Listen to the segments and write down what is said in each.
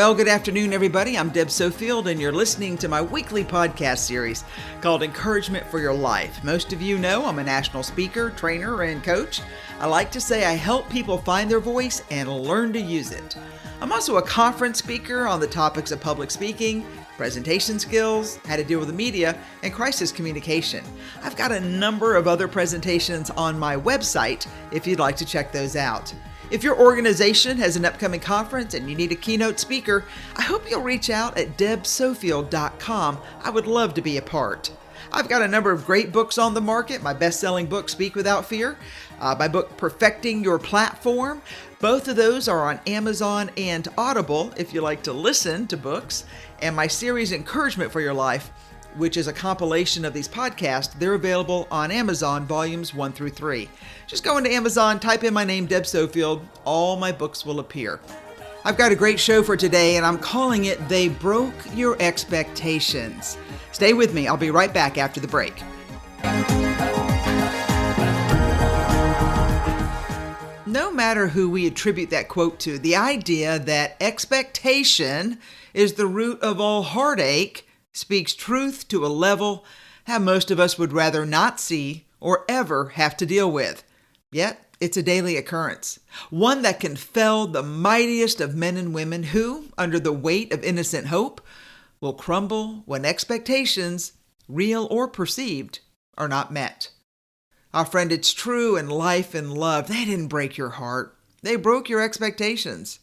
Well, good afternoon, everybody. I'm Deb Sofield, and you're listening to my weekly podcast series called Encouragement for Your Life. Most of you know I'm a national speaker, trainer, and coach. I like to say I help people find their voice and learn to use it. I'm also a conference speaker on the topics of public speaking, presentation skills, how to deal with the media, and crisis communication. I've got a number of other presentations on my website if you'd like to check those out. If your organization has an upcoming conference and you need a keynote speaker, I hope you'll reach out at debsofield.com. I would love to be a part. I've got a number of great books on the market. My best-selling book, Speak Without Fear. My book, Perfecting Your Platform. Both of those are on Amazon and Audible if you like to listen to books. And my series, Encouragement for Your Life, which is a compilation of these podcasts, they're available on Amazon, volumes 1 through 3. Just go into Amazon, type in my name, Deb Sofield, all my books will appear. I've got a great show for today, and I'm calling it They Broke Your Expectations. Stay with me. I'll be right back after the break. No matter who we attribute that quote to, the idea that expectation is the root of all heartache speaks truth to a level how most of us would rather not see or ever have to deal with. Yet, it's a daily occurrence, one that can fell the mightiest of men and women who, under the weight of innocent hope, will crumble when expectations, real or perceived, are not met. Our friend, it's true in life and love. They didn't break your heart. They broke your expectations.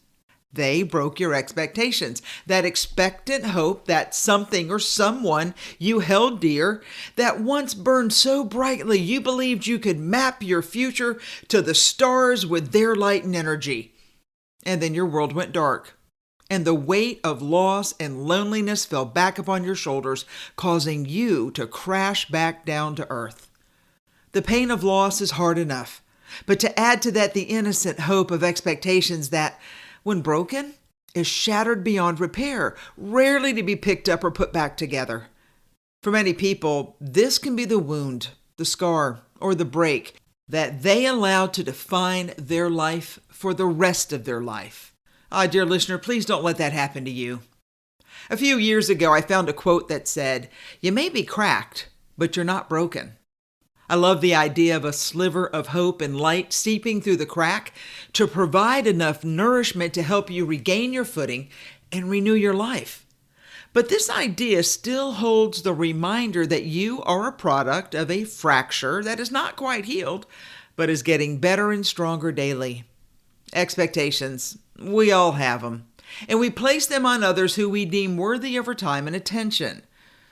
They broke your expectations. That expectant hope that something or someone you held dear, that once burned so brightly you believed you could map your future to the stars with their light and energy. And then your world went dark, and the weight of loss and loneliness fell back upon your shoulders, causing you to crash back down to earth. The pain of loss is hard enough, but to add to that the innocent hope of expectations that, when broken, is shattered beyond repair, rarely to be picked up or put back together. For many people, this can be the wound, the scar, or the break that they allow to define their life for the rest of their life. Dear listener, please don't let that happen to you. A few years ago, I found a quote that said, "You may be cracked, but you're not broken." I love the idea of a sliver of hope and light seeping through the crack to provide enough nourishment to help you regain your footing and renew your life. But this idea still holds the reminder that you are a product of a fracture that is not quite healed, but is getting better and stronger daily. Expectations, we all have them, and we place them on others who we deem worthy of our time and attention.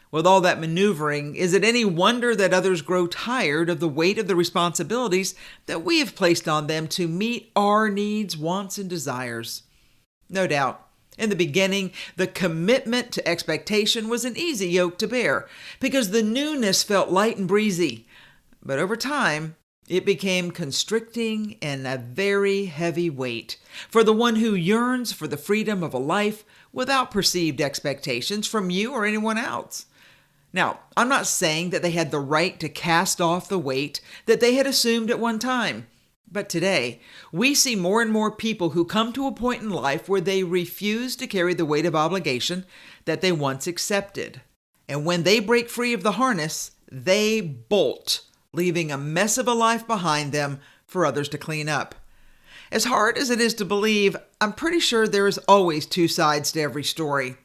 With all that maneuvering, is it any wonder that others grow tired of the weight of the responsibilities that we have placed on them to meet our needs, wants, and desires? No doubt, in the beginning, the commitment to expectation was an easy yoke to bear because the newness felt light and breezy. But over time, it became constricting and a very heavy weight for the one who yearns for the freedom of a life without perceived expectations from you or anyone else. Now, I'm not saying that they had the right to cast off the weight that they had assumed at one time. But today, we see more and more people who come to a point in life where they refuse to carry the weight of obligation that they once accepted. And when they break free of the harness, they bolt, leaving a mess of a life behind them for others to clean up. As hard as it is to believe, I'm pretty sure there is always two sides to every story.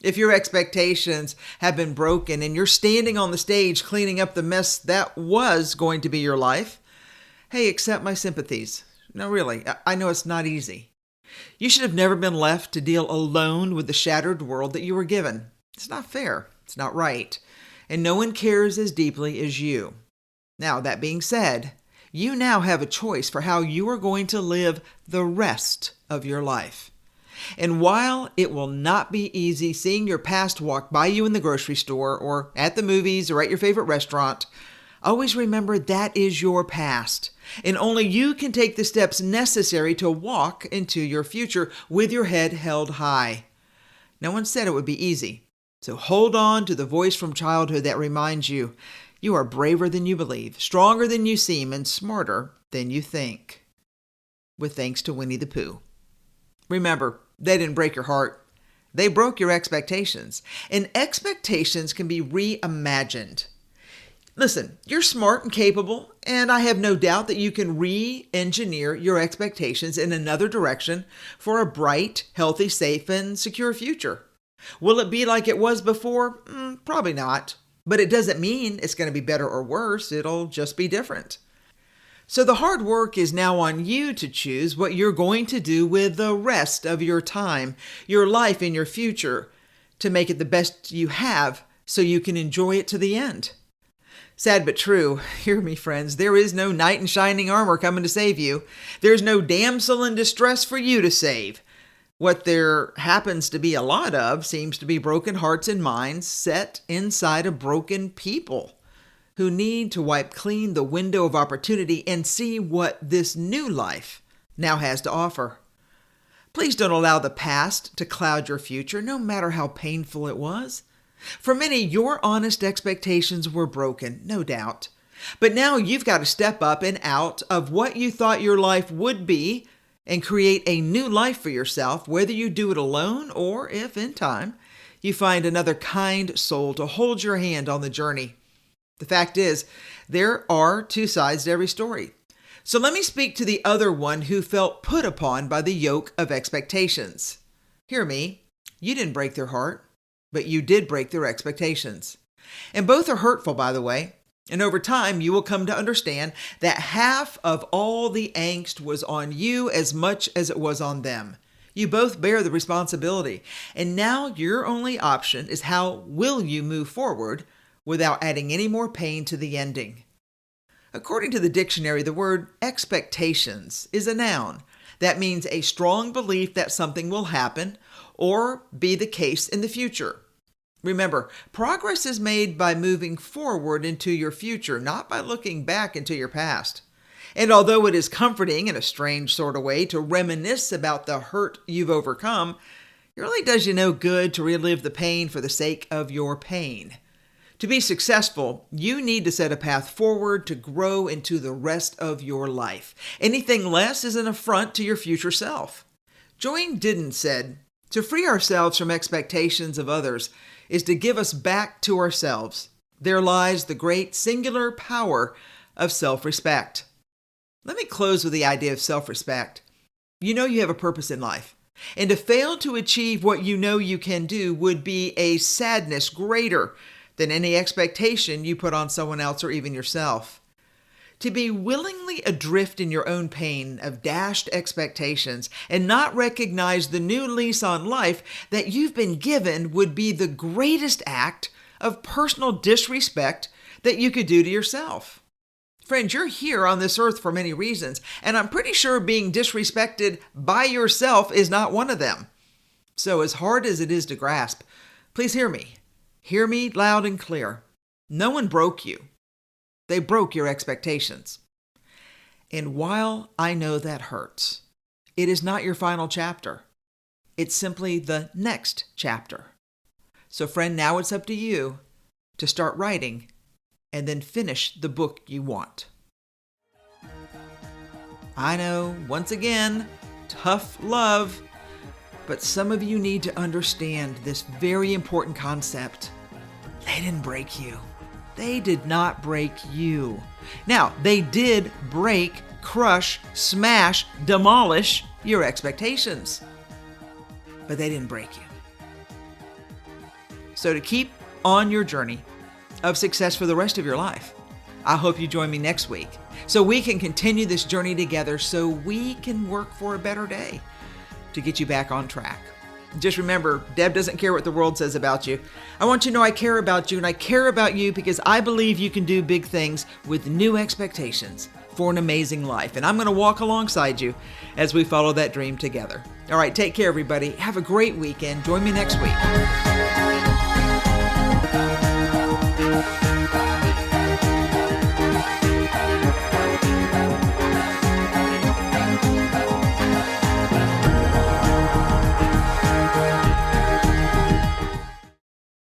If your expectations have been broken and you're standing on the stage cleaning up the mess that was going to be your life, hey, accept my sympathies. No, really, I know it's not easy. You should have never been left to deal alone with the shattered world that you were given. It's not fair. It's not right. And no one cares as deeply as you. Now, that being said, you now have a choice for how you are going to live the rest of your life. And while it will not be easy seeing your past walk by you in the grocery store or at the movies or at your favorite restaurant, always remember that is your past. And only you can take the steps necessary to walk into your future with your head held high. No one said it would be easy. So hold on to the voice from childhood that reminds you, you are braver than you believe, stronger than you seem, and smarter than you think. With thanks to Winnie the Pooh. Remember, they didn't break your heart. They broke your expectations, and expectations can be reimagined. Listen, you're smart and capable, and I have no doubt that you can re-engineer your expectations in another direction for a bright, healthy, safe, and secure future. Will it be like it was before? Probably not. But it doesn't mean it's going to be better or worse. It'll just be different. So the hard work is now on you to choose what you're going to do with the rest of your time, your life, and your future to make it the best you have so you can enjoy it to the end. Sad but true. Hear me, friends. There is no knight in shining armor coming to save you. There's no damsel in distress for you to save. What there happens to be a lot of seems to be broken hearts and minds set inside of broken people who need to wipe clean the window of opportunity and see what this new life now has to offer. Please don't allow the past to cloud your future, no matter how painful it was. For many, your honest expectations were broken, no doubt. But now you've got to step up and out of what you thought your life would be and create a new life for yourself, whether you do it alone or if in time you find another kind soul to hold your hand on the journey. The fact is, there are two sides to every story. So let me speak to the other one who felt put upon by the yoke of expectations. Hear me, you didn't break their heart, but you did break their expectations. And both are hurtful, by the way. And over time, you will come to understand that half of all the angst was on you as much as it was on them. You both bear the responsibility. And now your only option is how will you move forward without adding any more pain to the ending. According to the dictionary, the word expectations is a noun. That means a strong belief that something will happen or be the case in the future. Remember, progress is made by moving forward into your future, not by looking back into your past. And although it is comforting in a strange sort of way to reminisce about the hurt you've overcome, it really does you no good to relive the pain for the sake of your pain. To be successful, you need to set a path forward to grow into the rest of your life. Anything less is an affront to your future self. Joanne Didion said, "To free ourselves from expectations of others is to give us back to ourselves. There lies the great singular power of self-respect." Let me close with the idea of self-respect. You know you have a purpose in life, and to fail to achieve what you know you can do would be a sadness greater than any expectation you put on someone else or even yourself. To be willingly adrift in your own pain of dashed expectations and not recognize the new lease on life that you've been given would be the greatest act of personal disrespect that you could do to yourself. Friends, you're here on this earth for many reasons, and I'm pretty sure being disrespected by yourself is not one of them. So as hard as it is to grasp, please hear me. Hear me loud and clear. No one broke you. They broke your expectations. And while I know that hurts, it is not your final chapter. It's simply the next chapter. So friend, now it's up to you to start writing and then finish the book you want. I know, once again, tough love, but some of you need to understand this very important concept. They didn't break you. They did not break you. Now, they did break, crush, smash, demolish your expectations, but they didn't break you. So to keep on your journey of success for the rest of your life, I hope you join me next week so we can continue this journey together so we can work for a better day to get you back on track. Just remember, Deb doesn't care what the world says about you. I want you to know I care about you, and I care about you because I believe you can do big things with new expectations for an amazing life. And I'm going to walk alongside you as we follow that dream together. All right, take care, everybody. Have a great weekend. Join me next week.